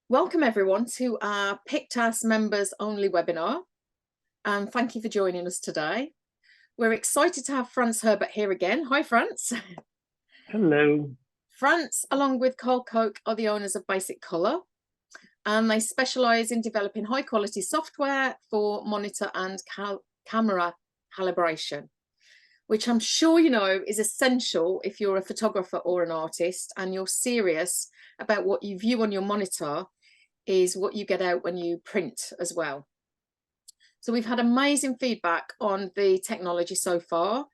Welcome everyone to our PICTAS members only webinar, and thank you for joining us today. We're excited to have Franz Herbert here again. Hi Franz. Hello. Franz, along with Carl Koch, are the owners of basICColor, and they specialise in developing high quality software for monitor and camera calibration, which I'm sure you know is essential if you're a photographer or an artist and you're serious about what you view on your monitor is what you get out when you print as well. So we've had amazing feedback on the technology so far,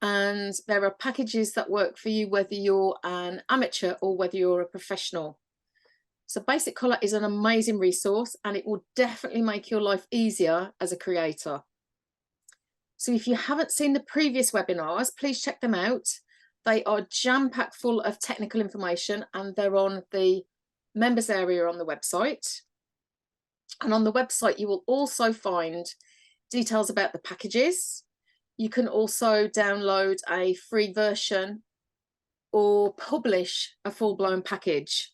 and there are packages that work for you whether you're an amateur or whether you're a professional. So basICColor is an amazing resource and it will definitely make your life easier as a creator. So if you haven't seen the previous webinars, please check them out. They are jam-packed full of technical information and they're on the members area on the website. And on the website, you will also find details about the packages. You can also download a free version or publish a full-blown package.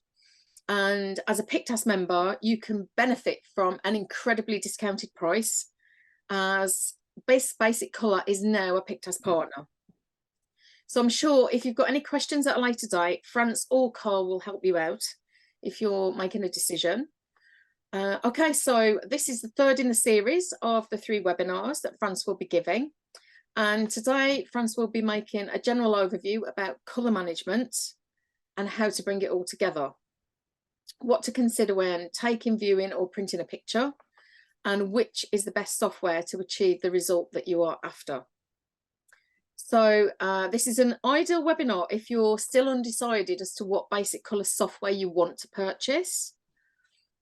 And as a PICTAS member, you can benefit from an incredibly discounted price as basICColor is now a PICTAS partner. So I'm sure if you've got any questions at a later date, Franz or Carl will help you out if you're making a decision. Okay, so this is the third in the series of the 3 webinars that Franz will be giving. And today, Franz will be making a general overview about colour management and how to bring it all together. What to consider when taking, viewing or printing a picture, and which is the best software to achieve the result that you are after. So this is an ideal webinar if you're still undecided as to what basICColor software you want to purchase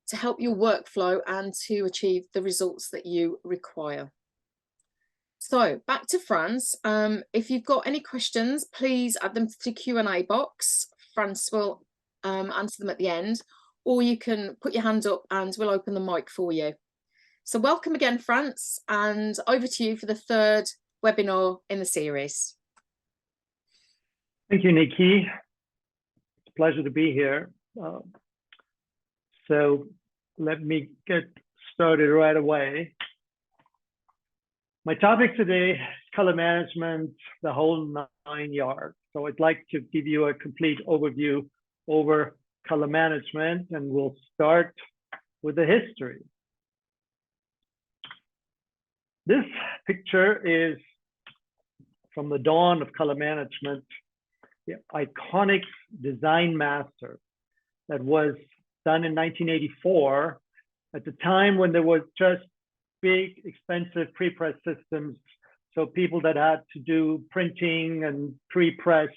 to help your workflow and to achieve the results that you require. So back to Franz. If you've got any questions, please add them to the Q&A box. Franz will answer them at the end, or you can put your hand up and we'll open the mic for you. So welcome again, Franz, and over to you for the 3rd webinar in the series. Thank you, Nikki. It's a pleasure to be here. So let me get started right away. My topic today is color management, the whole 9 yards. So I'd like to give you a complete overview over color management, and we'll start with the history. This picture is from the dawn of color management, the iconic design master that was done in 1984, at the time when there was just big, expensive pre-press systems. So people that had to do printing and pre-press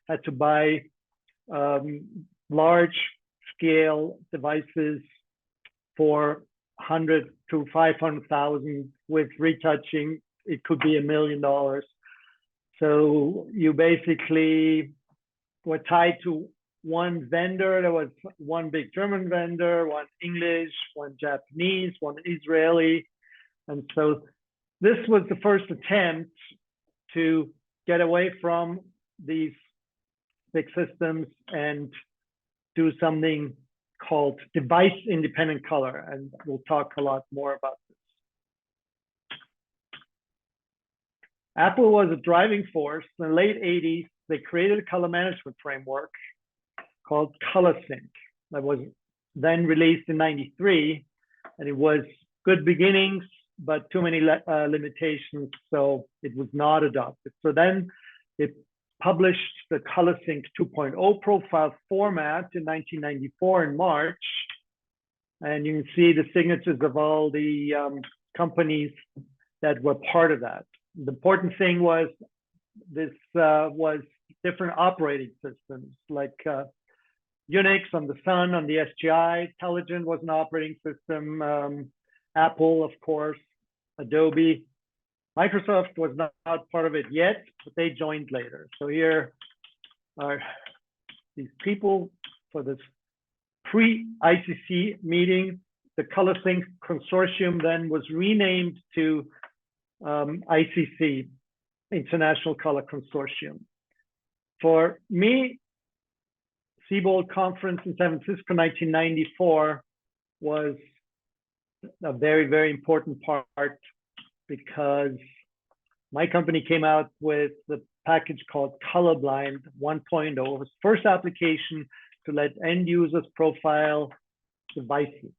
had to buy large scale devices for 100 to 500,000 with retouching. It could be $1 million. So you basically were tied to one vendor. There was one big German vendor, one English, one Japanese, one Israeli. And so this was the first attempt to get away from these big systems and do something called device independent color. And we'll talk a lot more about this. Apple was a driving force. In the late 80s, they created a color management framework called ColorSync that was then released in 93. And it was good beginnings, but too many limitations, so it was not adopted. So then it published the ColorSync 2.0 profile format in 1994 in March. And you can see the signatures of all the companies that were part of that. The important thing was this was different operating systems like Unix on the Sun, on the SGI, Intelligent was an operating system, Apple, of course, Adobe. Microsoft was not part of it yet, but they joined later. So here are these people for this pre-ICC meeting. The ColorSync consortium then was renamed to ICC, International Color Consortium. For me, Siebold Conference in San Francisco, 1994, was a very, very important part because my company came out with the package called Colorblind 1.0. It was the first application to let end users profile devices.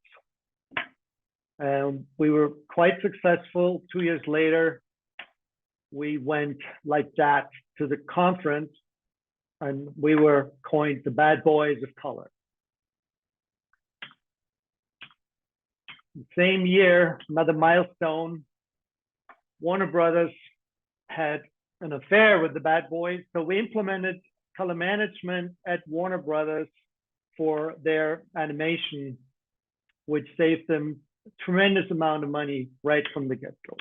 We were quite successful. 2 years later, we went like that to the conference, and we were coined the bad boys of color. The same year, another milestone, Warner Brothers had an affair with the bad boys, so we implemented color management at Warner Brothers for their animation, which saved them a tremendous amount of money right from the get-go.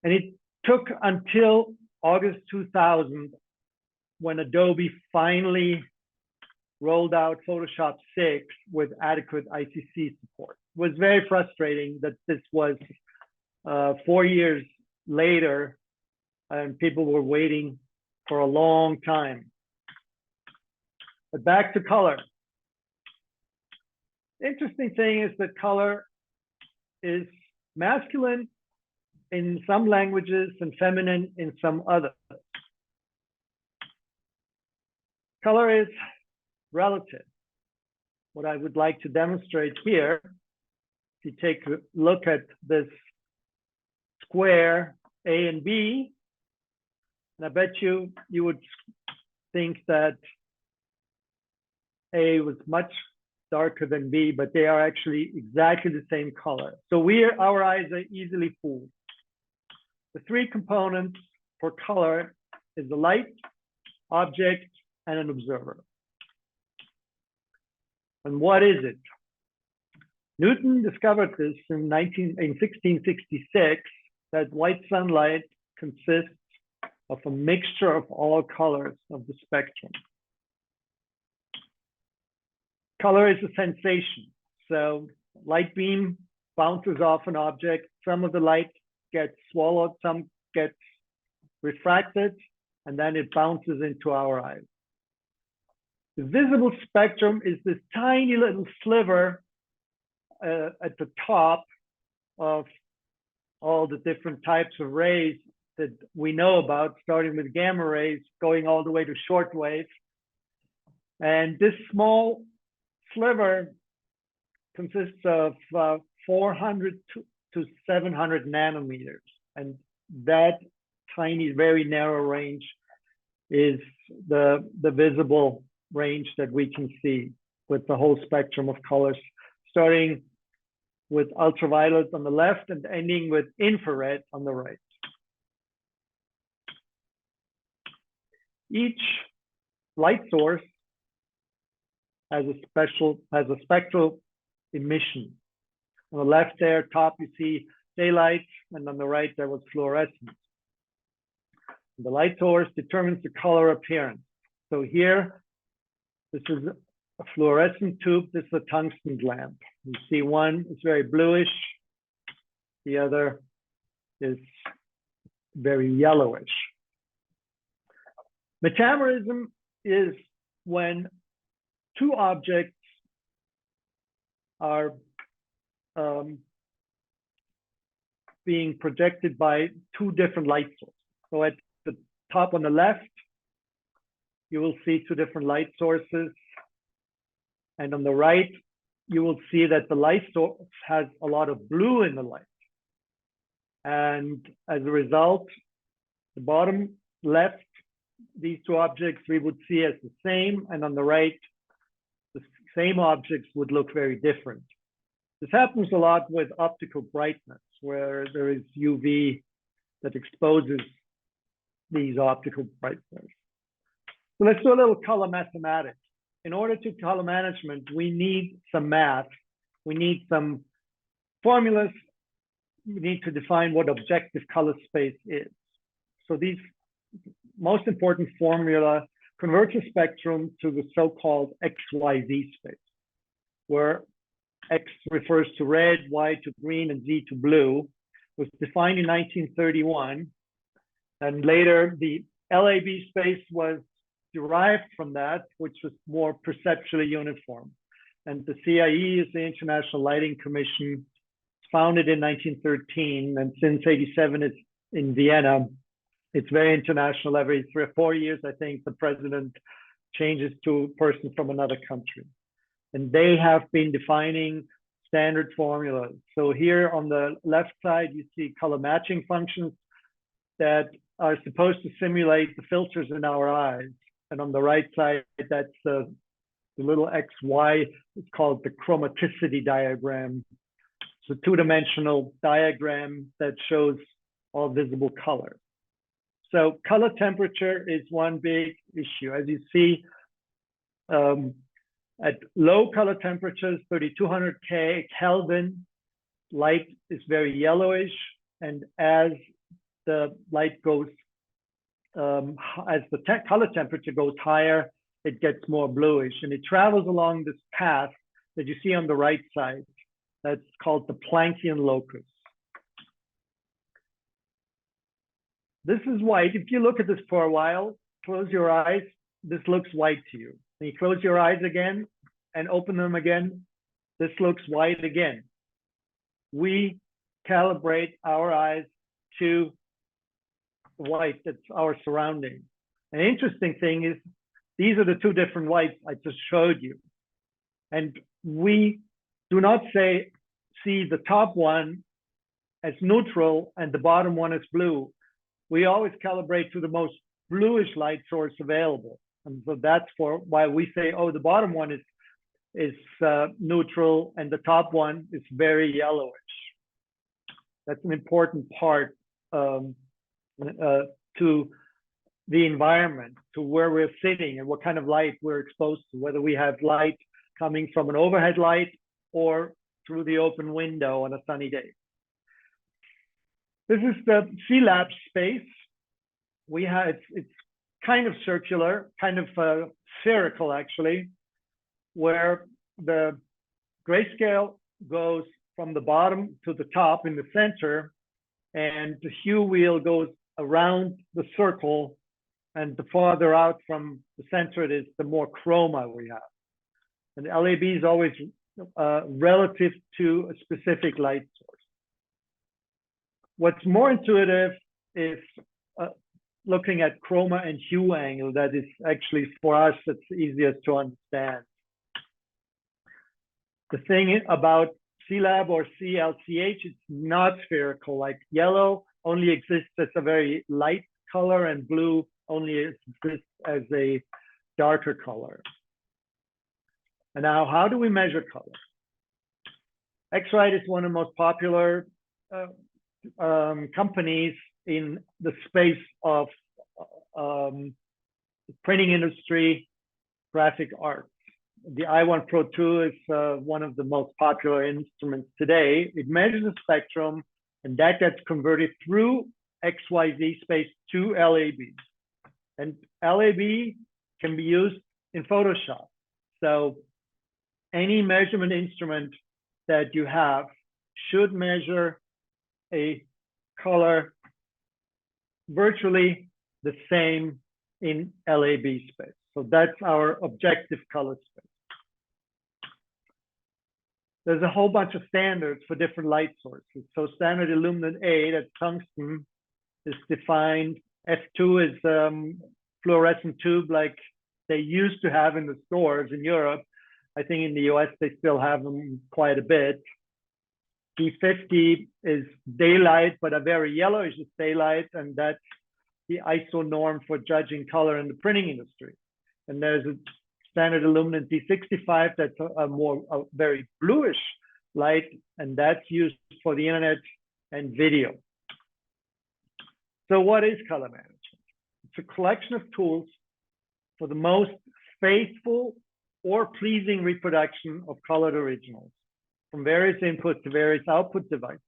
And it took until August 2000 when Adobe finally rolled out Photoshop 6 with adequate ICC support. It was very frustrating that this was 4 years later and people were waiting for a long time. But back to color. The interesting thing is that color is masculine in some languages and feminine in some others. Color is relative. What I would like to demonstrate here, if you take a look at this square A and B, and I bet you would think that A was much darker than B, but they are actually exactly the same color. So our eyes are easily fooled. The three components for color is the light, object, and an observer. And what is it? Newton discovered this in 1666, that white sunlight consists of a mixture of all colors of the spectrum. Color is a sensation. So light beam bounces off an object. Some of the light gets swallowed, some gets refracted, and then it bounces into our eyes. The visible spectrum is this tiny little sliver at the top of all the different types of rays that we know about, starting with gamma rays, going all the way to shortwave. And this small sliver consists of 400 to 700 nanometers. And that tiny, very narrow range is the visible range that we can see with the whole spectrum of colors, starting with ultraviolet on the left and ending with infrared on the right. Each light source has a spectral emission. On the left there, top, you see daylight, and on the right, there was fluorescence. The light source determines the color appearance. So here, this is a fluorescent tube. This is a tungsten lamp. You see one is very bluish. The other is very yellowish. Metamerism is when two objects are being projected by two different light sources. So at the top on the left, you will see two different light sources. And on the right, you will see that the light source has a lot of blue in the light. And as a result, the bottom left, these two objects we would see as the same, and on the right, the same objects would look very different. This happens a lot with optical brightness, where there is UV that exposes these optical brightness. So let's do a little color mathematics. In order to color management, we need some math. We need some formulas. We need to define what objective color space is. So these most important formula converts a spectrum to the so-called XYZ space, where X refers to red, Y to green, and Z to blue. It was defined in 1931. And later, the LAB space was derived from that, which was more perceptually uniform. And the CIE is the International Lighting Commission, founded in 1913, and since 87 it's in Vienna. It's very international. Every 3 or 4 years, I think, the president changes to a person from another country. And they have been defining standard formulas. So here on the left side, you see color matching functions that are supposed to simulate the filters in our eyes. And on the right side, that's the little XY. It's called the chromaticity diagram. It's a two-dimensional diagram that shows all visible color. So color temperature is one big issue. As you see, at low color temperatures, 3200 Kelvin, light is very yellowish. And as the light goes, as the color temperature goes higher, it gets more bluish. And it travels along this path that you see on the right side. That's called the Planckian locus. This is white. If you look at this for a while, close your eyes, this looks white to you. And you close your eyes again and open them again, this looks white again. We calibrate our eyes to white, that's our surrounding. An interesting thing is, these are the two different whites I just showed you. And we do not see the top one as neutral and the bottom one as blue. We always calibrate to the most bluish light source available. And so that's why we say, oh, the bottom one is neutral and the top one is very yellowish. That's an important part to the environment, to where we're sitting and what kind of light we're exposed to, whether we have light coming from an overhead light or through the open window on a sunny day. This is the C-Lab space. It's kind of circular, kind of spherical actually, where the grayscale goes from the bottom to the top in the center, and the hue wheel goes around the circle, and the farther out from the center it is, the more chroma we have. And LAB is always relative to a specific light source. What's more intuitive is looking at chroma and hue angle. That is actually, for us, it's easiest to understand. The thing about C-Lab or CLCH, it's not spherical. Like yellow only exists as a very light color, and blue only exists as a darker color. And now, how do we measure color? X-Rite is one of the most popular companies in the space of printing industry, graphic arts. The i1 Pro 2 is one of the most popular instruments today. It measures the spectrum, and that gets converted through XYZ space to LAB. And LAB can be used in Photoshop. So any measurement instrument that you have should measure a color virtually the same in LAB space. So that's our objective color space. There's a whole bunch of standards for different light sources. So standard illuminant A, that's tungsten, is defined. F2 is fluorescent tube like they used to have in the stores in Europe. I think in the US, they still have them quite a bit. P50 is daylight, but a very yellowish daylight, and that's the ISO norm for judging color in the printing industry. And there's a standard illuminant D65 that's a very bluish light, and that's used for the internet and video. So what is color management? It's a collection of tools for the most faithful or pleasing reproduction of colored originals, from various input to various output devices.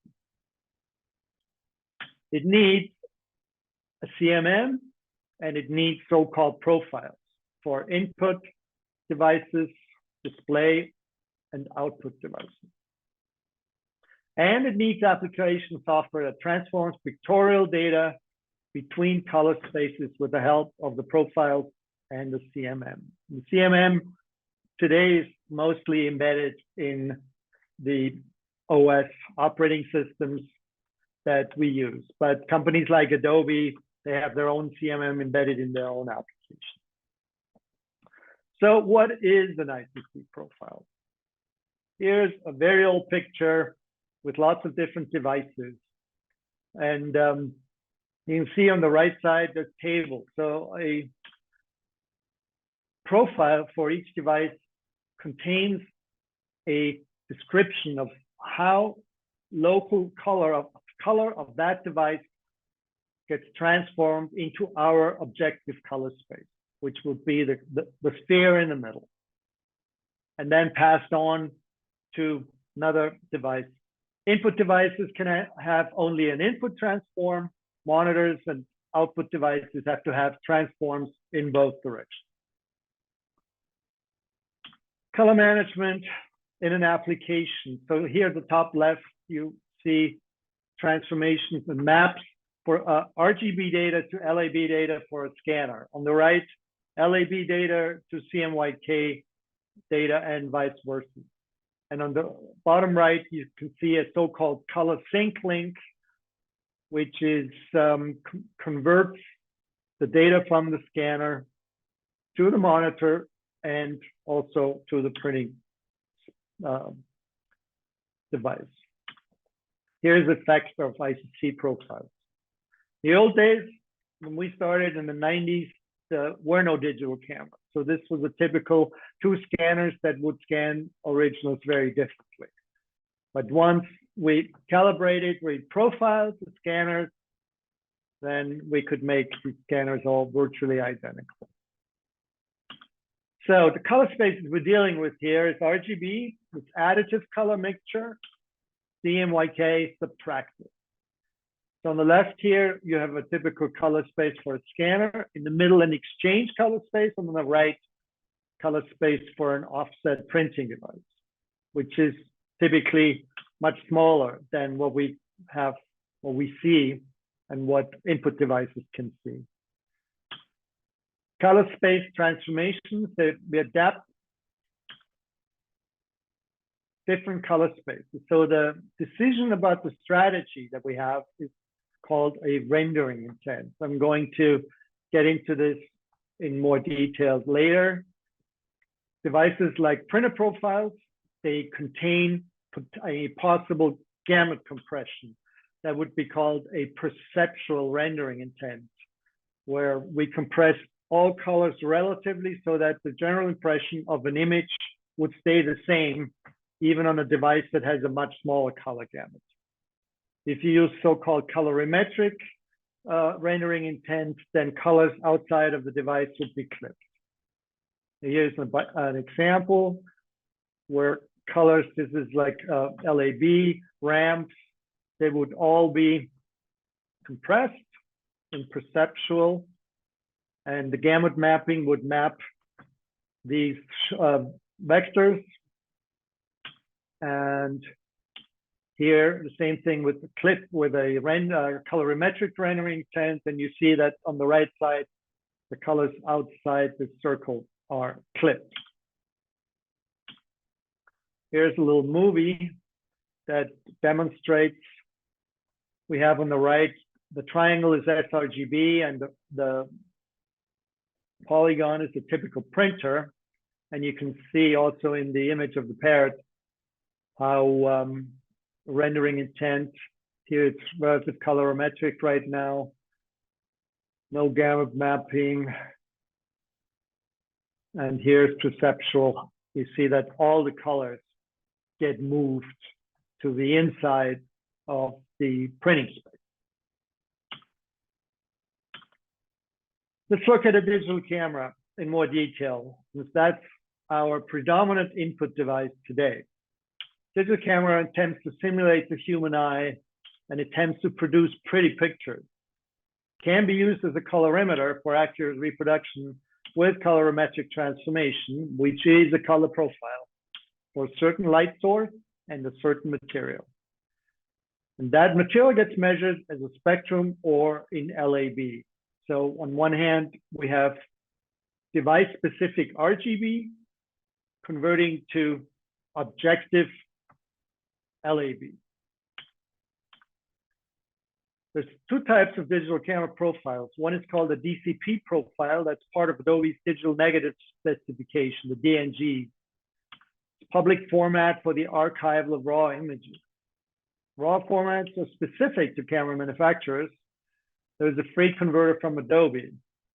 It needs a CMM, and it needs so-called profiles for input devices, display, and output devices. And it needs application software that transforms pictorial data between color spaces with the help of the profiles and the CMM. The CMM today is mostly embedded in the OS operating systems that we use. But companies like Adobe, they have their own CMM embedded in their own application. So what is an ICC profile? Here's a very old picture with lots of different devices. And you can see on the right side, the table. So a profile for each device contains a description of how local color of that device gets transformed into our objective color space, which would be the sphere in the middle, and then passed on to another device. Input devices can have only an input transform. Monitors and output devices have to have transforms in both directions. Color management in an application. So here at the top left, you see transformations and maps for RGB data to LAB data for a scanner. On the right, LAB data to CMYK data and vice versa. And on the bottom right, you can see a so-called color sync link, which is converts the data from the scanner to the monitor and also to the printing device. Here's the effect of ICC profiles. The old days, when we started in the 90s, there were no digital cameras. So this was a typical two scanners that would scan originals very differently. But once we calibrated, we profiled the scanners, then we could make the scanners all virtually identical. So the color spaces we're dealing with here is RGB, it's additive color mixture, CMYK, subtractive. So on the left here, you have a typical color space for a scanner. In the middle, an exchange color space. And on the right, color space for an offset printing device, which is typically much smaller than what we have, what we see, and what input devices can see. Color space transformations, we adapt different color spaces. So the decision about the strategy that we have is called a rendering intent. I'm going to get into this in more details later. Devices like printer profiles, they contain a possible gamut compression that would be called a perceptual rendering intent, where we compress all colors relatively so that the general impression of an image would stay the same, even on a device that has a much smaller color gamut. If you use so-called colorimetric rendering intent, then colors outside of the device would be clipped. Here's an example where colors, this is like LAB, ramps, they would all be compressed in perceptual, and the gamut mapping would map these vectors. And here, the same thing with the clip with a colorimetric rendering intent, and you see that on the right side, the colors outside the circle are clipped. Here's a little movie that demonstrates, we have on the right, the triangle is sRGB and the polygon is a typical printer. And you can see also in the image of the parrot how rendering intent, here it's relative colorimetric right now, no gamut mapping. And here's perceptual. You see that all the colors get moved to the inside of the printing space. Let's look at a digital camera in more detail, since that's our predominant input device today. Digital camera attempts to simulate the human eye and attempts to produce pretty pictures. Can be used as a colorimeter for accurate reproduction with colorimetric transformation, which is a color profile for a certain light source and a certain material. And that material gets measured as a spectrum or in LAB. So on one hand, we have device-specific RGB, converting to objective LAB. There's two types of digital camera profiles. One is called a DCP profile. That's part of Adobe's digital negative specification, the DNG. It's public format for the archival of raw images. Raw formats are specific to camera manufacturers. There's a free converter from Adobe.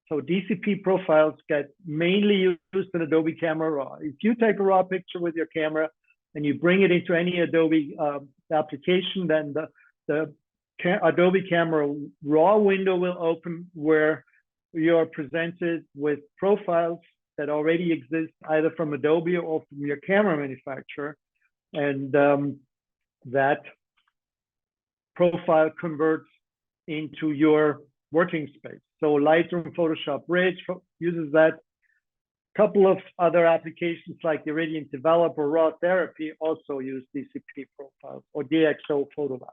So DCP profiles get mainly used in Adobe Camera Raw. If you take a raw picture with your camera and you bring it into any Adobe application, then the Adobe Camera Raw window will open where you are presented with profiles that already exist either from Adobe or from your camera manufacturer. And that profile converts into your working space. So Lightroom, Photoshop Bridge uses that. A couple of other applications like the Iridium Developer, Raw Therapy also use DCP profiles, or DxO Photo Lab.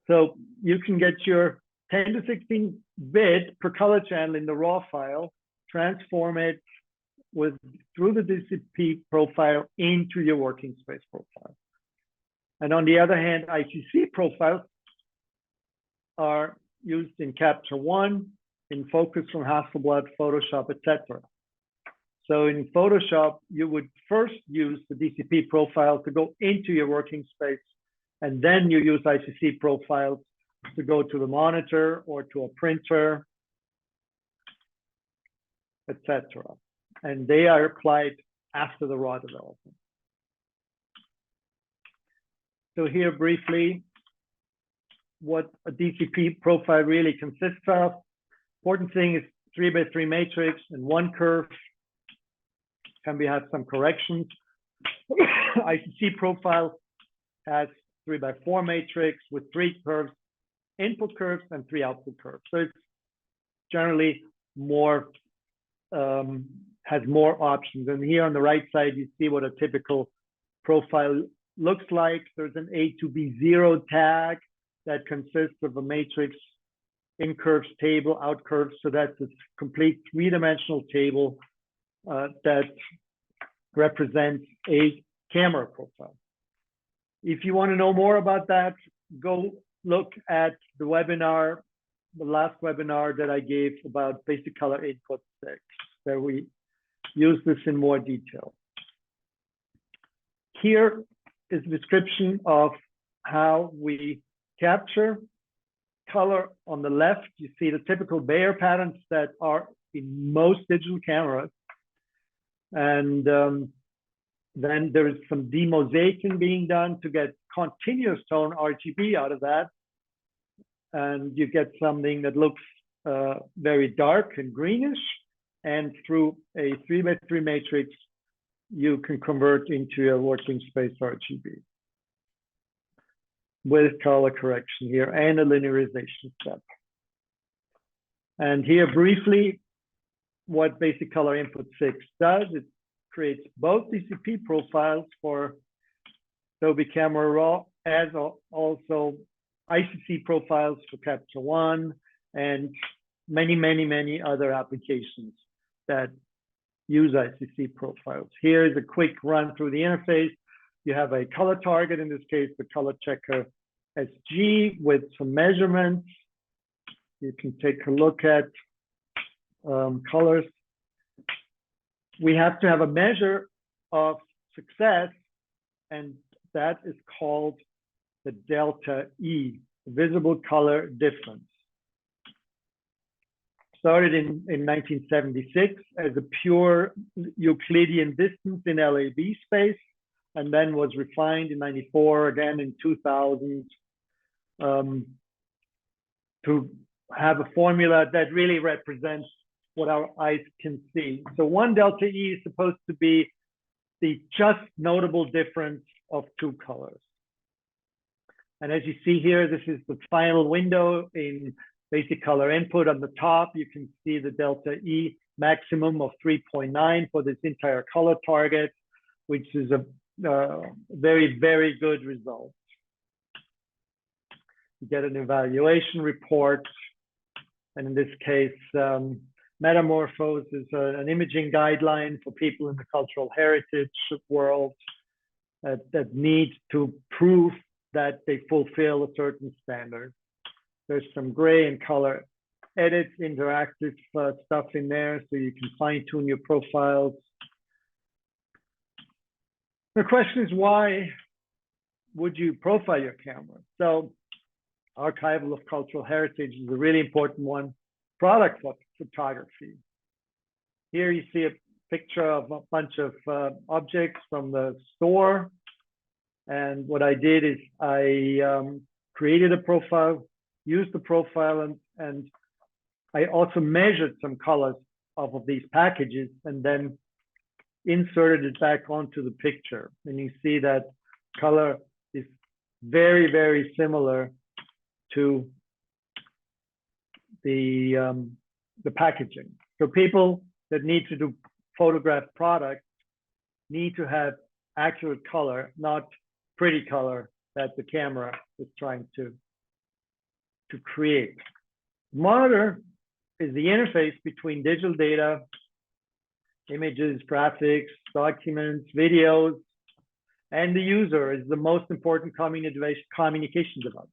So you can get your 10 to 16 bit per color channel in the raw file, transform it through the DCP profile into your working space profile. And on the other hand, ICC profiles are used in Capture One, in Focus from Hasselblad, Photoshop, etc. So in Photoshop, you would first use the DCP profile to go into your working space, and then you use ICC profiles to go to the monitor or to a printer, etc. And they are applied after the raw development. So here briefly, what a DCP profile really consists of. Important thing is 3x3 matrix and one curve. Can have some corrections. ICC profile has 3x4 matrix with 3 curves, input curves and 3 output curves. So it's generally more, has more options. And here on the right side, you see what a typical profile looks like. There's an A to B0 tag that consists of a matrix in curves table, out curves. So that's a complete 3-dimensional table that represents a camera profile. If you want to know more about that, go look at the webinar, the last webinar that I gave about basICColor Input 6, where we use this in more detail. Here is a description of how we capture color. On the left, you see the typical Bayer patterns that are in most digital cameras. And then there is some demosaicing being done to get continuous tone RGB out of that. And you get something that looks very dark and greenish. And through a 3x3 matrix, you can convert into a working space RGB with color correction here and a linearization step. And here briefly, what basICColor Input 6 does, it creates both DCP profiles for Adobe Camera Raw as also ICC profiles for Capture One and many, many, many other applications that use ICC profiles. Here is a quick run through the interface. You have a color target, in this case, the color checker SG with some measurements. You can take a look at colors. We have to have a measure of success, and that is called the delta E, visible color difference. Started in 1976 as a pure Euclidean distance in LAB space, and then was refined in 94, again in 2000, to have a formula that really represents what our eyes can see. So one delta E is supposed to be the just notable difference of two colors. And as you see here, this is the final window in basICColor Input. On the top, you can see the delta E maximum of 3.9 for this entire color target, which is a very, very good result. You get an evaluation report, and in this case, Metamorphose is an imaging guideline for people in the cultural heritage world that need to prove that they fulfill a certain standard. There's some gray and color edits, interactive stuff in there, so you can fine tune your profiles. The question is, why would you profile your camera? So archival of cultural heritage is a really important one. Product photography. Here you see a picture of a bunch of objects from the store. And what I did is I created a profile, used the profile, and I also measured some colors off of these packages and then inserted it back onto the picture. And you see that color is very, very similar to the packaging. So people that need to do photograph products need to have accurate color, not pretty color that the camera is trying to create. Monitor is the interface between digital data, images, graphics, documents, videos, and the user is the most important communication device.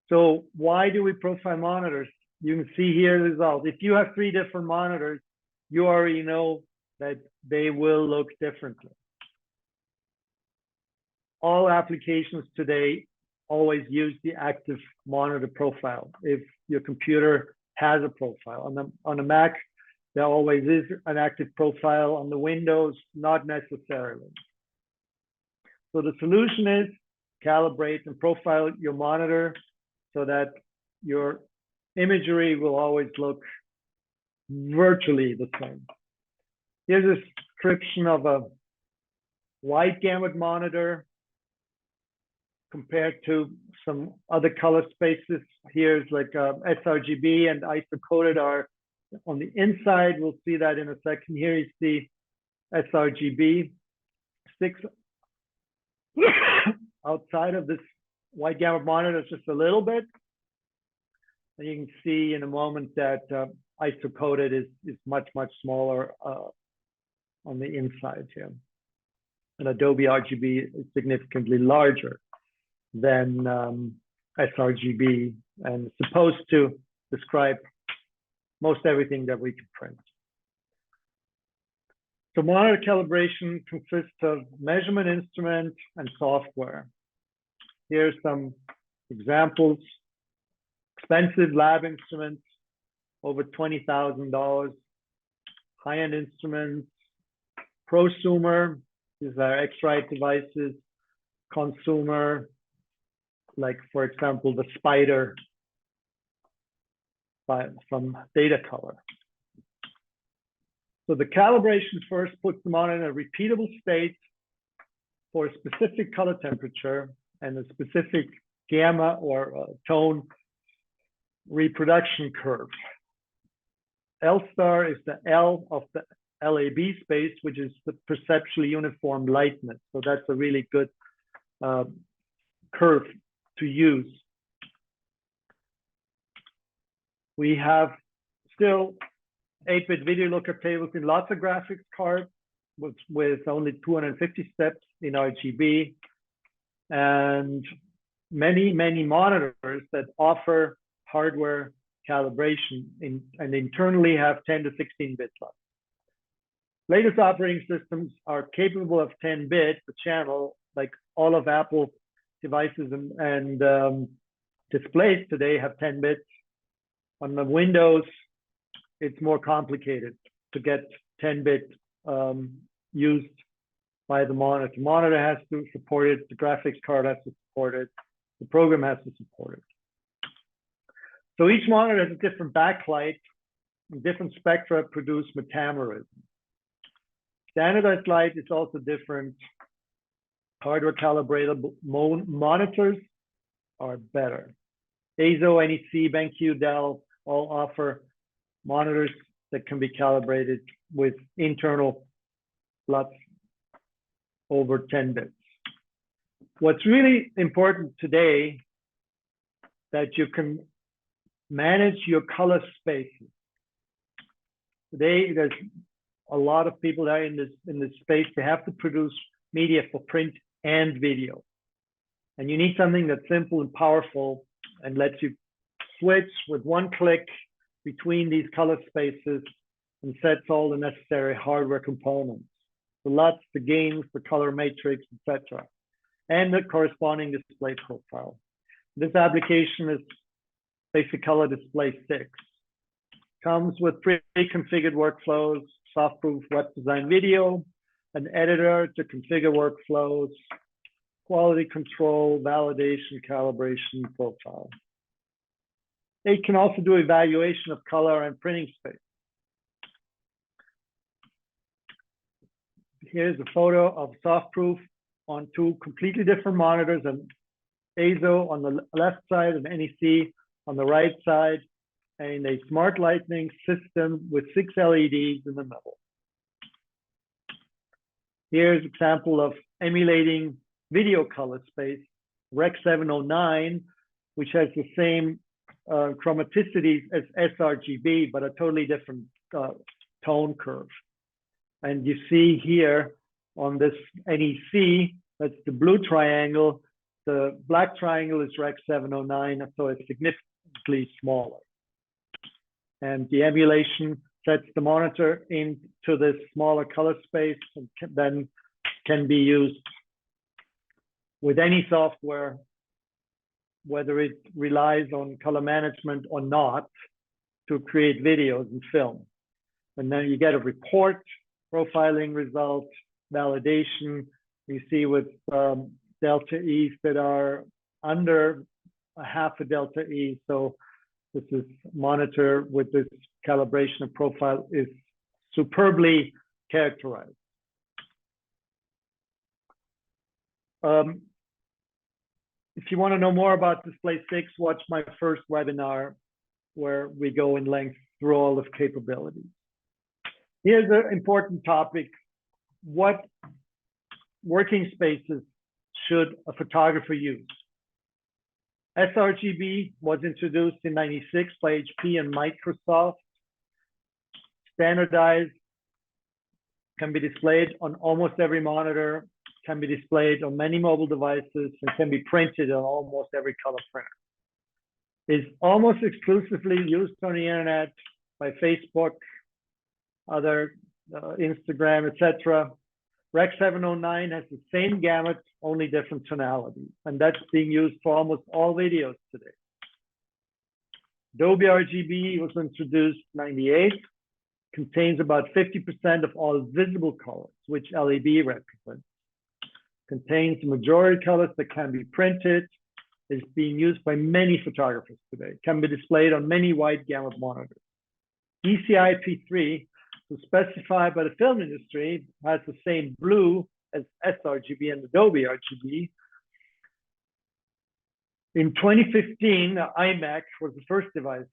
So why do we profile monitors? You can see here the result. If you have 3 different monitors, you already know that they will look differently. All applications today always use the active monitor profile. If your computer has a profile. On a Mac, there always is an active profile. On the Windows, not necessarily. So the solution is calibrate and profile your monitor so that your imagery will always look virtually the same. Here's a description of a wide gamut monitor compared to some other color spaces. Here's like sRGB and ISO-coded are on the inside. We'll see that in a second. Here you see sRGB sticks outside of this wide gamut monitor just a little bit. And you can see in a moment that ISO-coded is much, much smaller on the inside here. And AdobeRGB is significantly larger than sRGB and supposed to describe most everything that we can print. So monitor calibration consists of measurement instrument and software. Here's some examples. Expensive lab instruments, over $20,000. High-end instruments. Prosumer, these are X-Rite devices. Consumer, like for example, the Spider from Datacolor. So the calibration first puts them on in a repeatable state for a specific color temperature and a specific gamma or tone reproduction curve. L star is the L of the LAB space, which is the perceptually uniform lightness. So that's a really good curve to use. We have still 8-bit video lookup tables in lots of graphics cards with only 250 steps in RGB, and many, many monitors that offer hardware calibration and internally have 10 to 16-bit slots. Latest operating systems are capable of 10-bit per channel, like all of Apple devices and displays today have 10 bits. On the Windows, it's more complicated to get 10-bit used by the monitor. The monitor has to support it, the graphics card has to support it, the program has to support it. So each monitor has a different backlight, and different spectra produce metamerism. Standardized light is also different. Hardware calibratable monitors are better. ASO, NEC, BenQ, Dell all offer monitors that can be calibrated with internal slots over 10 bits. What's really important today that you can manage your color spaces. Today, there's a lot of people that are in this space. They have to produce media for print and video. And you need something that's simple and powerful and lets you switch with one click between these color spaces and sets all the necessary hardware components, the LUTs, the gains, the colorimetric, etc., and the corresponding display profile. This application is basICColor Display 6. Comes with pre-configured workflows, soft-proof web design video, an editor to configure workflows, quality control, validation, calibration, profile. It can also do evaluation of color and printing space. Here's a photo of soft-proof on two completely different monitors, an ASO on the left side and NEC on the right side, and a smart lighting system with 6 LEDs in the middle. Here's an example of emulating video color space, Rec. 709, which has the same chromaticities as sRGB, but a totally different tone curve. And you see here on this NEC, that's the blue triangle. The black triangle is Rec. 709, so it's significantly smaller. And the emulation sets the monitor into this smaller color space and then can be used with any software, whether it relies on color management or not, to create videos and film. And then you get a report, profiling result, validation. You see with delta E's that are under a half a delta E. So this is monitor with this calibration and profile is superbly characterized. If you want to know more about Display 6, watch my first webinar where we go in length through all of capabilities. Here's an important topic. What working spaces should a photographer use? sRGB was introduced in '96 by HP and Microsoft. Standardized, can be displayed on almost every monitor, can be displayed on many mobile devices, and can be printed on almost every color printer. Is almost exclusively used on the internet by Facebook, other Instagram, etc. Rec. 709 has the same gamut, only different tonality, and that's being used for almost all videos today. AdobeRGB was introduced in '98, contains about 50% of all visible colors, which LED represents. Contains the majority colors that can be printed, is being used by many photographers today, can be displayed on many wide gamut monitors. DCI P3 was specified by the film industry, has the same blue as sRGB and AdobeRGB. In 2015, the iMac was the first device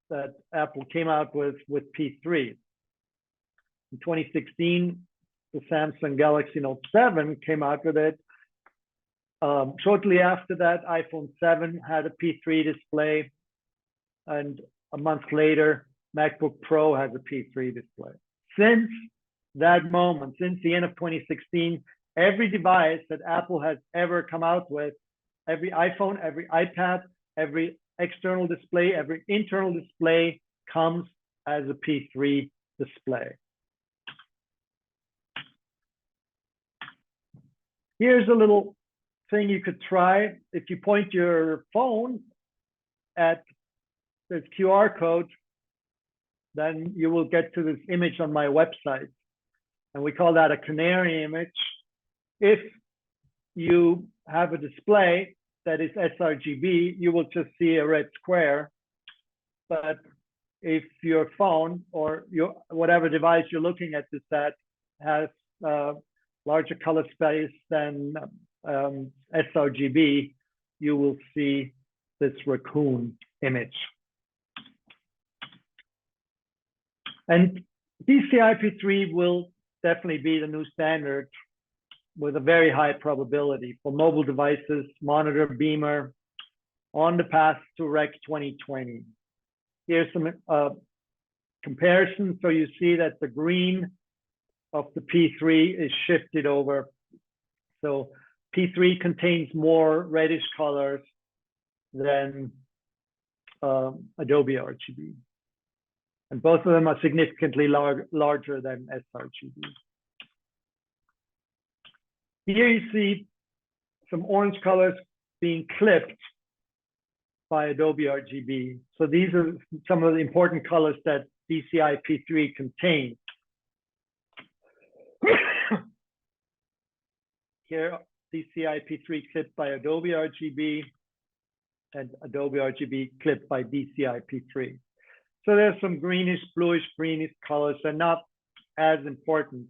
that Apple came out with P3. In 2016, the Samsung Galaxy Note 7 came out with it. Shortly after that, iPhone 7 had a P3 display, and a month later, MacBook Pro has a P3 display. Since that moment, since the end of 2016, every device that Apple has ever come out with, every iPhone, every iPad, every external display, every internal display comes as a P3 display. Here's a little thing you could try. If you point your phone at this QR code, then you will get to this image on my website. And we call that a canary image. If you have a display that is sRGB, you will just see a red square. But if your phone or your whatever device you're looking at this at has larger color space than sRGB, you will see this raccoon image. And DCI P3 will definitely be the new standard with a very high probability for mobile devices, monitor, beamer, on the path to Rec. 2020. Here's some comparison. So you see that the green of the P3 is shifted over. So P3 contains more reddish colors than AdobeRGB. And both of them are significantly larger than sRGB. Here you see some orange colors being clipped by AdobeRGB. So these are some of the important colors that DCI P3 contains. Here, DCI P3 clipped by AdobeRGB and AdobeRGB clipped by DCI P3. So there's some greenish, bluish, greenish colors that are not as important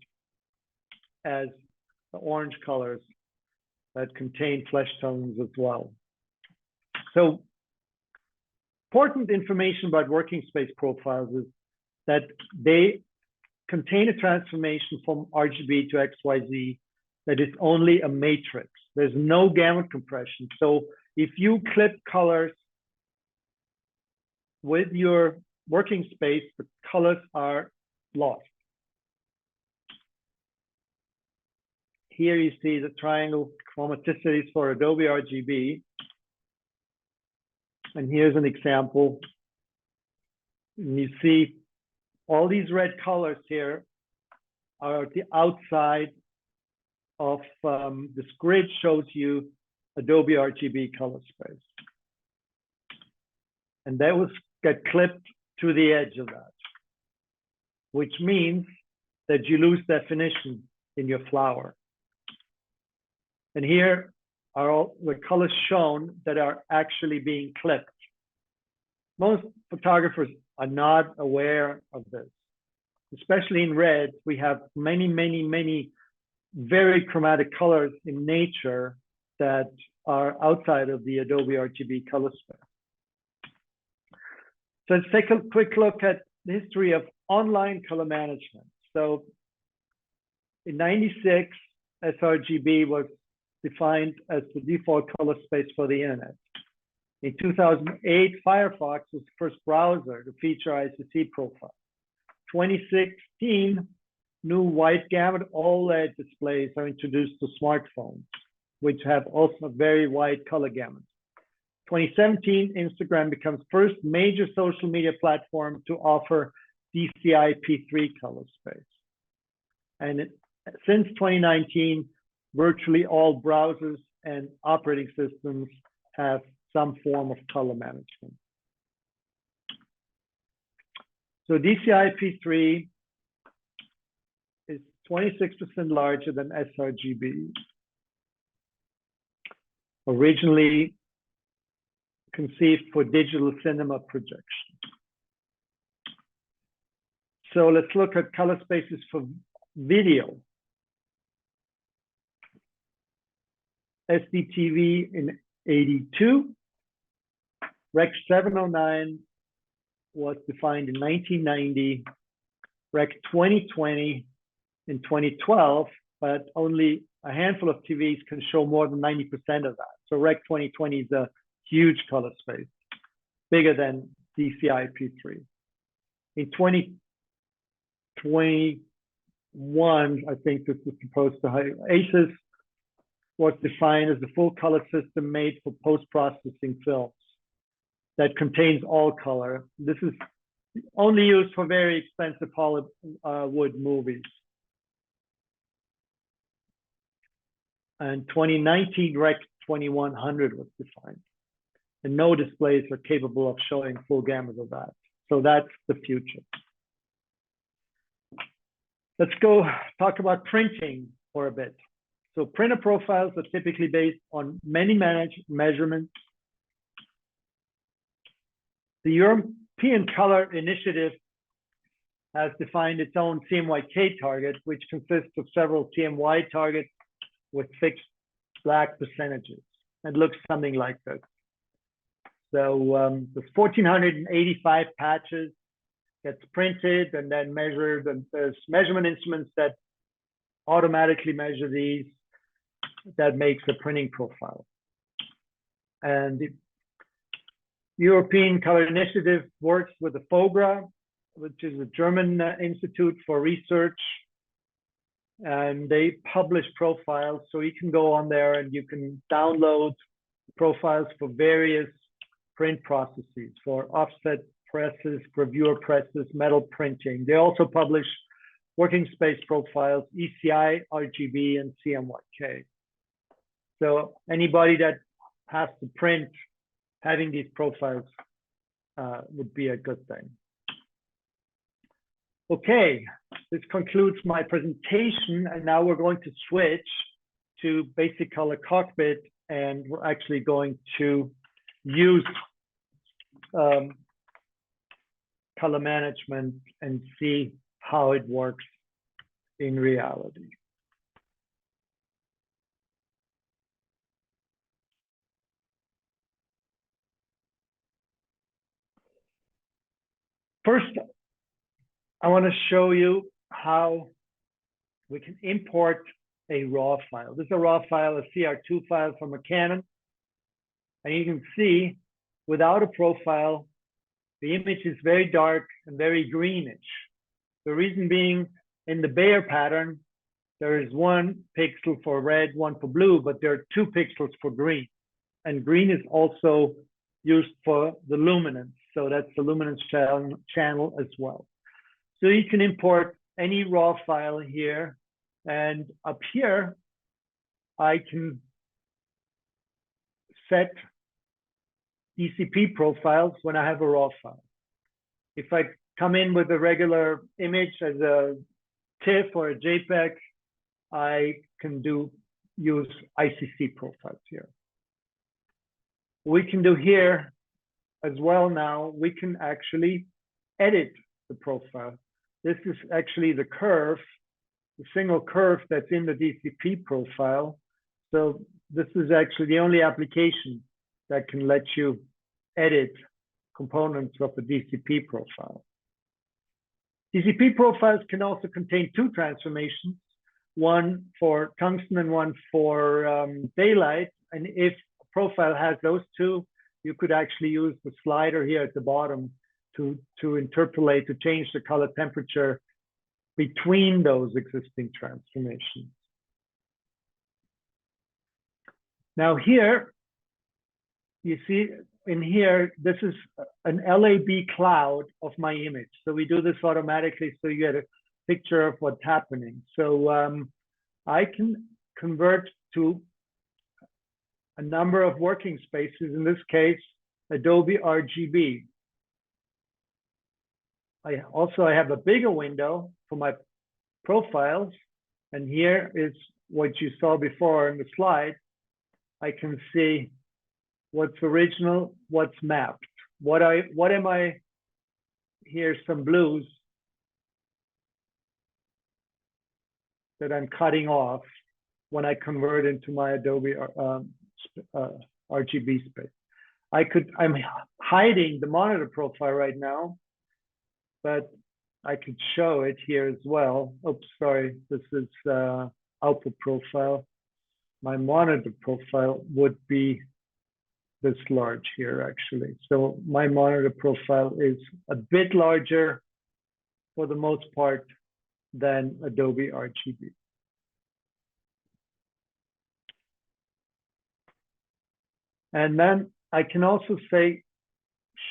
as the orange colors that contain flesh tones as well. So important information about working space profiles is that they contain a transformation from RGB to XYZ that is only a matrix. There's no gamut compression. So if you clip colors with your working space, the colors are lost. Here you see the triangle chromaticities for AdobeRGB. And here's an example. And you see all these red colors here are the outside of this grid shows you AdobeRGB color space. And that was get clipped to the edge of that, which means that you lose definition in your flower. And here are all the colors shown that are actually being clipped. Most photographers are not aware of this. Especially in red, we have many, many, many very chromatic colors in nature that are outside of the AdobeRGB color space. So let's take a quick look at the history of online color management. So in '96, sRGB was defined as the default color space for the internet. In 2008, Firefox was the first browser to feature ICC profile. 2016, new white gamut OLED displays are introduced to smartphones, which have also a very wide color gamut. 2017, Instagram becomes first major social media platform to offer DCI P3 color space. And since 2019, virtually all browsers and operating systems have some form of color management. So DCI P3 is 26% larger than sRGB. Originally conceived for digital cinema projection. So let's look at color spaces for video. SDTV in '82, Rec 709 was defined in 1990, Rec 2020 in 2012, but only a handful of TVs can show more than 90% of that. So Rec 2020 is a huge color space, bigger than DCI P3. In 2021, I think this is supposed to have ACES was defined as the full color system made for post-processing films that contains all color. This is only used for very expensive Hollywood movies. And 2019, Rec 2100 was defined. And no displays are capable of showing full gamut of that. So that's the future. Let's go talk about printing for a bit. So printer profiles are typically based on many measurements. The European Color Initiative has defined its own CMYK target, which consists of several CMY targets with fixed black percentages and looks something like this. So there's 1,485 patches gets printed and then measured, and there's measurement instruments that automatically measure these. That makes a printing profile. And the European Color Initiative works with the Fogra which is a German institute for research, and they publish profiles. So you can go on there and you can download profiles for various print processes, for offset presses, gravure presses, metal printing. They also publish working space profiles, ECI, RGB, and CMYK. So anybody that has to print, having these profiles would be a good thing. Okay, this concludes my presentation, and now we're going to switch to basICColor Cockpit, and we're actually going to use color management and see how it works in reality. First, I want to show you how we can import a raw file. This is a raw file, a CR2 file from a Canon. And you can see without a profile, the image is very dark and very greenish. The reason being, in the Bayer pattern, there is 1 pixel for red, 1 for blue, but there are 2 pixels for green. And green is also used for the luminance. So that's the luminance channel as well. So you can import any raw file here. And up here, I can set DCP profiles when I have a raw file. If I come in with a regular image as a TIFF or a JPEG, I can use ICC profiles here. We can do here as well now, we can actually edit the profile. This is actually the curve, the single curve that's in the DCP profile. So this is actually the only application that can let you edit components of a DCP profile. DCP profiles can also contain 2 transformations, one for tungsten and one for daylight. And if a profile has those 2, you could actually use the slider here at the bottom to interpolate, to change the color temperature between those existing transformations. Now here, you see in here, this is an LAB cloud of my image. So we do this automatically so you get a picture of what's happening. So I can convert to a number of working spaces, in this case, AdobeRGB. I have a bigger window for my profiles. And here is what you saw before in the slide. I can see what's original, what's mapped. What am I, here's some blues that I'm cutting off when I convert into my Adobe RGB space. I'm hiding the monitor profile right now, but I could show it here as well. Oops, sorry, this is output profile. My monitor profile would be this large here, actually. So my monitor profile is a bit larger for the most part than AdobeRGB. And then I can also say,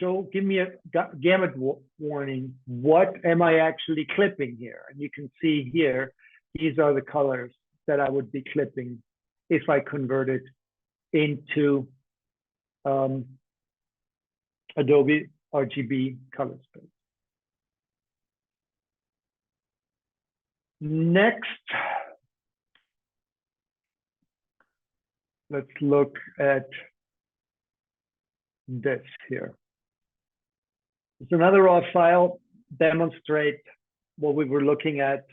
give me a gamut warning. What am I actually clipping here? And you can see here, these are the colors that I would be clipping if I convert it into Adobe RGB color space. Next, let's look at this here. It's another raw file, demonstrate what we were looking at.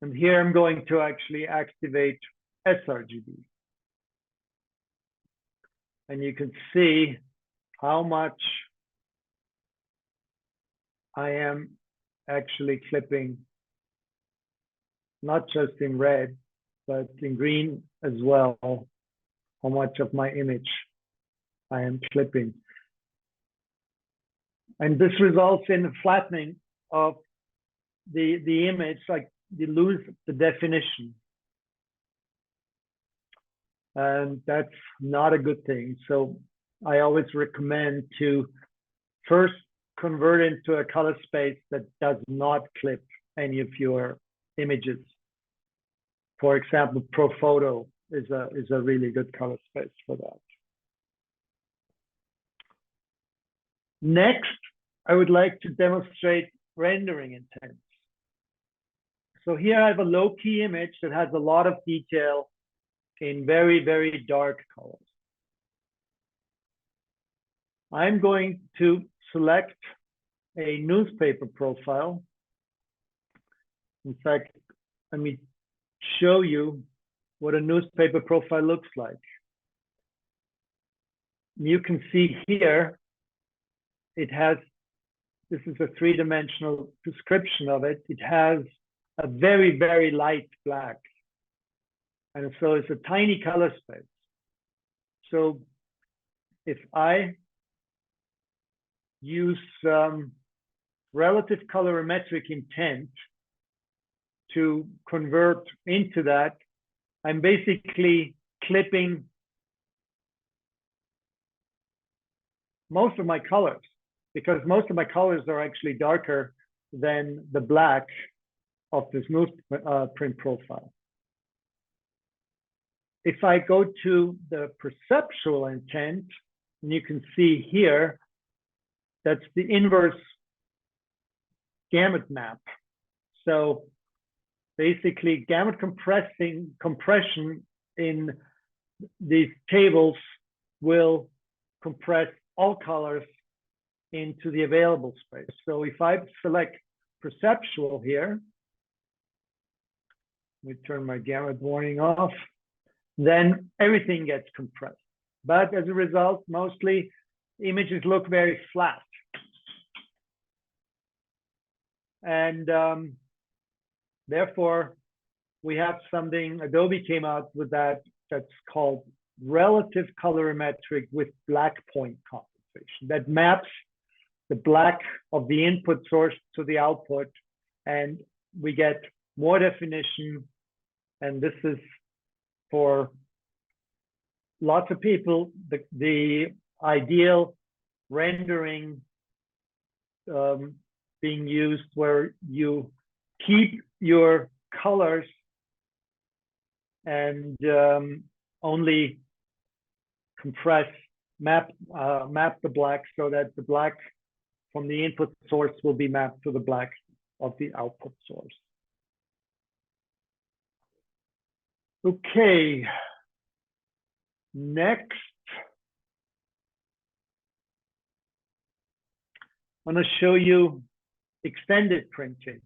And here I'm going to actually activate sRGB. And you can see how much I am actually clipping, not just in red, but in green as well, how much of my image I am clipping. And this results in a flattening of the image, like you lose the definition. And that's not a good thing. So I always recommend to first convert into a color space that does not clip any of your images. For example, ProPhoto is a really good color space for that. Next, I would like to demonstrate rendering intent. So here I have a low-key image that has a lot of detail in very, very dark colors. I'm going to select a newspaper profile. In fact, let me show you what a newspaper profile looks like. You can see here, it has, this is a three-dimensional description of it. It has a very, very light black. And so it's a tiny color space. So if I use relative colorimetric intent to convert into that, I'm basically clipping most of my colors, because most of my colors are actually darker than the black of this newsprint profile. If I go to the perceptual intent, and you can see here, that's the inverse Gamut map. So basically, Gamut compression in these tables will compress all colors into the available space. So if I select perceptual here, let me turn my Gamut warning off, then everything gets compressed. But as a result, mostly images look very flat. And therefore, we have something, Adobe came out with that, that's called relative colorimetric with black point compensation. That maps the black of the input source to the output, and we get more definition. And this is for lots of people, the ideal rendering being used, where you keep your colors and only compress, map the black, so that the black from the input source will be mapped to the black of the output source. Okay, next, I'm going to show you extended printing.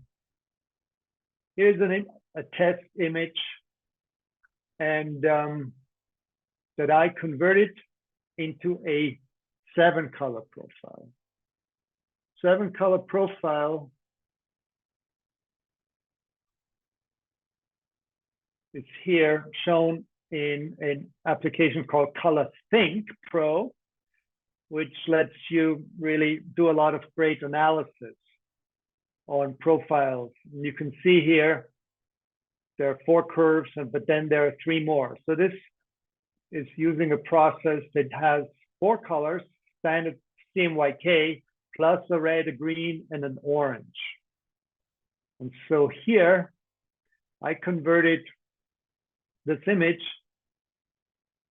Here's a test image, and that I converted into a 7-color profile. 7-color profile is here shown in an application called ColorSync Pro, which lets you really do a lot of great analysis on profiles. And you can see here, there are 4 curves, but then there are 3 more. So this is using a process that has 4 colors, standard CMYK, plus a red, a green, and an orange. And so here, I converted this image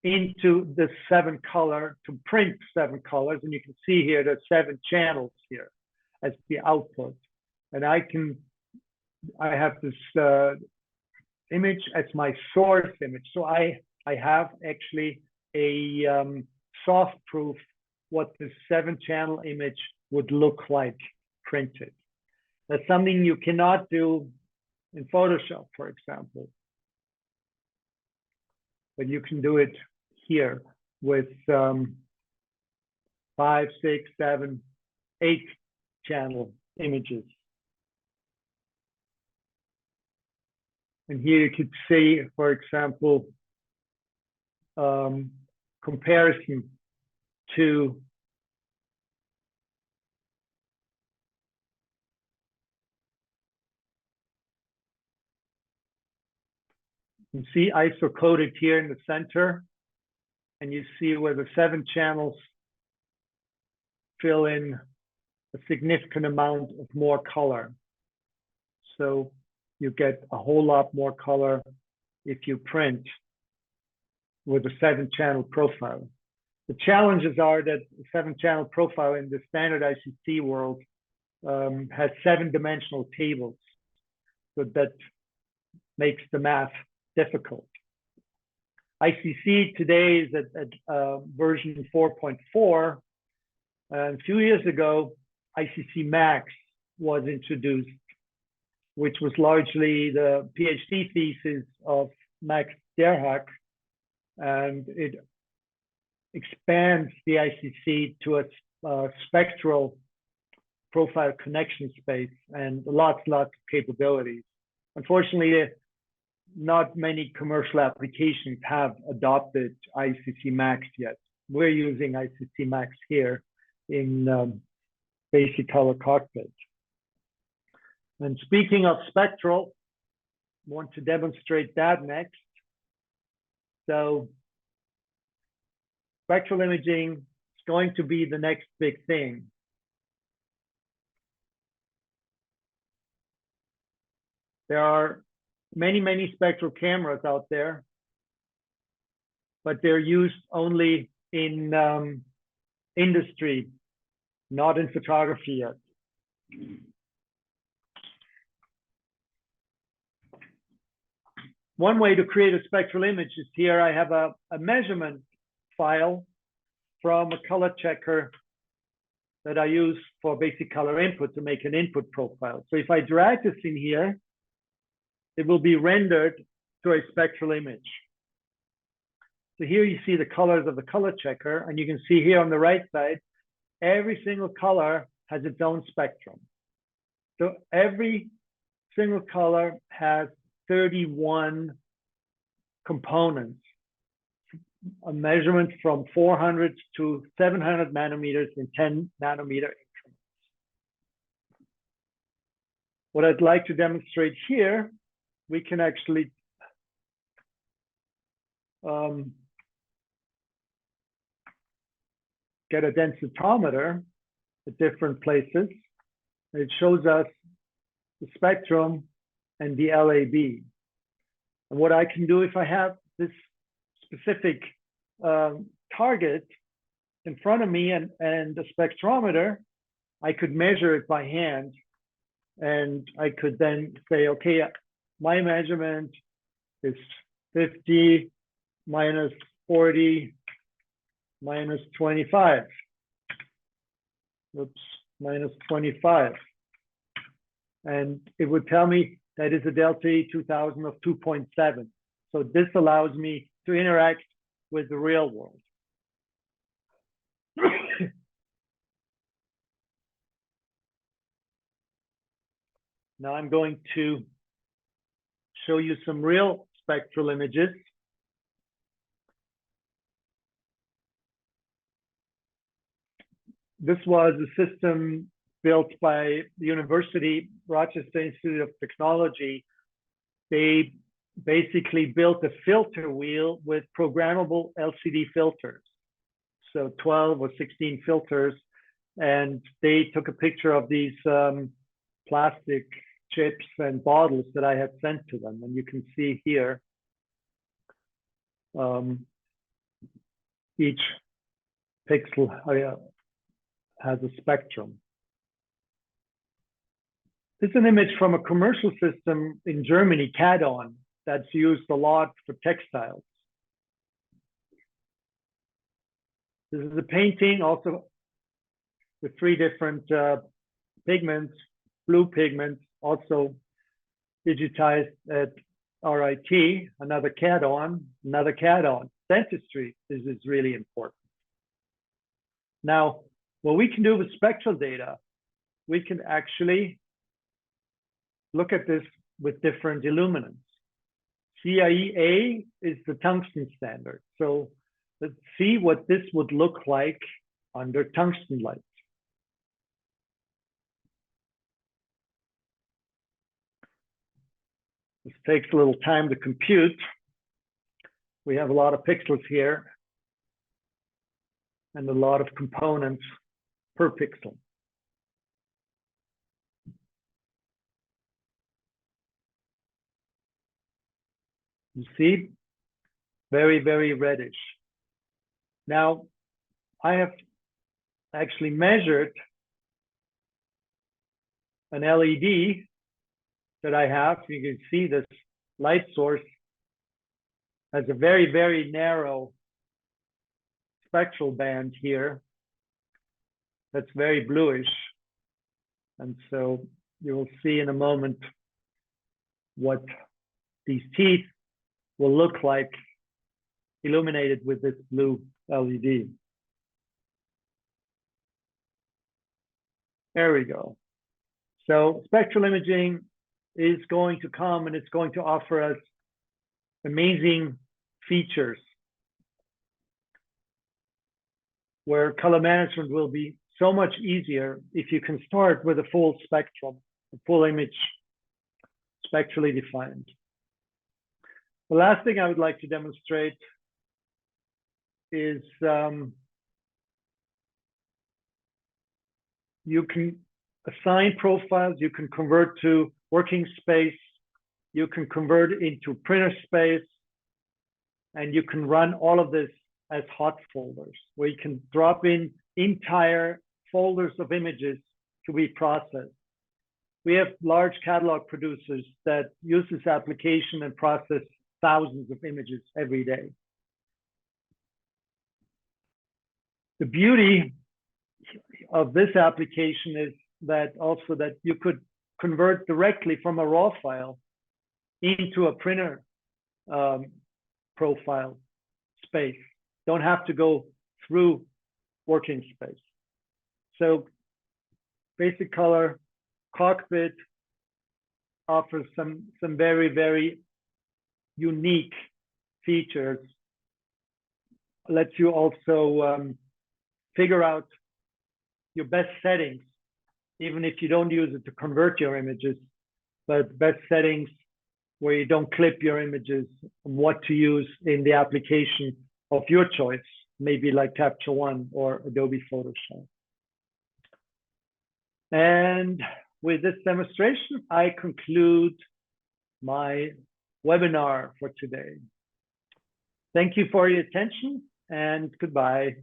into the 7-color to print 7 colors. And you can see here, there's 7 channels here as the output. And I have this image as my source image. So I have actually a soft proof what this 7-channel image would look like printed. That's something you cannot do in Photoshop, for example. But you can do it here with 5, 6, 7, 8-channel images. And here you could see, for example, comparison to You see ISO coded here in the center, and you see where the 7 channels fill in a significant amount of more color. So you get a whole lot more color if you print with a 7-channel profile. The challenges are that the 7-channel profile in the standard ICC world has 7-dimensional tables. So that makes the math difficult. ICC today is at version 4.4. And a few years ago, ICC Max was introduced, which was largely the PhD thesis of Max Derhak, and it expands the ICC to a spectral profile connection space and lots of capabilities. Unfortunately, not many commercial applications have adopted ICC Max yet. We're using ICC Max here in basICColor Cockpit. And speaking of spectral, I want to demonstrate that next. So spectral imaging is going to be the next big thing. There are many spectral cameras out there, but they're used only in industry, not in photography yet. One way to create a spectral image is here. I have a measurement file from a color checker that I use for basICColor input to make an input profile. So if I drag this in here, it will be rendered to a spectral image. So here you see the colors of the color checker, and you can see here on the right side, every single color has its own spectrum. So every single color has 31 components, a measurement from 400 to 700 nanometers in 10 nanometer increments. What I'd like to demonstrate here, we can actually get a densitometer at different places. It shows us the spectrum and the LAB. And what I can do if I have this specific target in front of me and a spectrometer, I could measure it by hand. And I could then say, okay, my measurement is 50 minus 40 minus 25. Oops, minus 25. And it would tell me that is a delta E 2000 of 2.7. So this allows me to interact with the real world. Now I'm going to show you some real spectral images. This was a system built by the University Rochester Institute of Technology. They basically built a filter wheel with programmable LCD filters. So 12 or 16 filters. And they took a picture of these plastic chips and bottles that I had sent to them. And you can see here, each pixel has a spectrum. This is an image from a commercial system in Germany, CAD-ON, that's used a lot for textiles. This is a painting also with 3 different pigments, blue pigments, also digitized at RIT, another CAD-ON, another CAD-ON. Dentistry is really important. Now, what we can do with spectral data, we can actually look at this with different illuminants. CIE-A is the tungsten standard. So let's see what this would look like under tungsten light. This takes a little time to compute. we have a lot of pixels here and a lot of components per pixel. You see, very, very reddish. Now, I have actually measured an LED that I have. You can see this light source has a very, very narrow spectral band here that's very bluish. And so you will see in a moment what these teeth will look like illuminated with this blue LED. There we go. So spectral imaging is going to come and it's going to offer us amazing features where color management will be so much easier if you can start with a full spectrum, a full image, spectrally defined. The last thing I would like to demonstrate is you can assign profiles, you can convert to working space, you can convert into printer space, and you can run all of this as hot folders, where you can drop in entire folders of images to be processed. We have large catalog producers that use this application and process thousands of images every day. The beauty of this application is that also that you could convert directly from a raw file into a printer profile space. Don't have to go through working space. So basICColor cockpit offers some very, very unique features. Lets you also figure out your best settings, even if you don't use it to convert your images, but best settings where you don't clip your images, what to use in the application of your choice, maybe like Capture One or Adobe Photoshop. And with this demonstration, I conclude my webinar for today. Thank you for your attention and goodbye.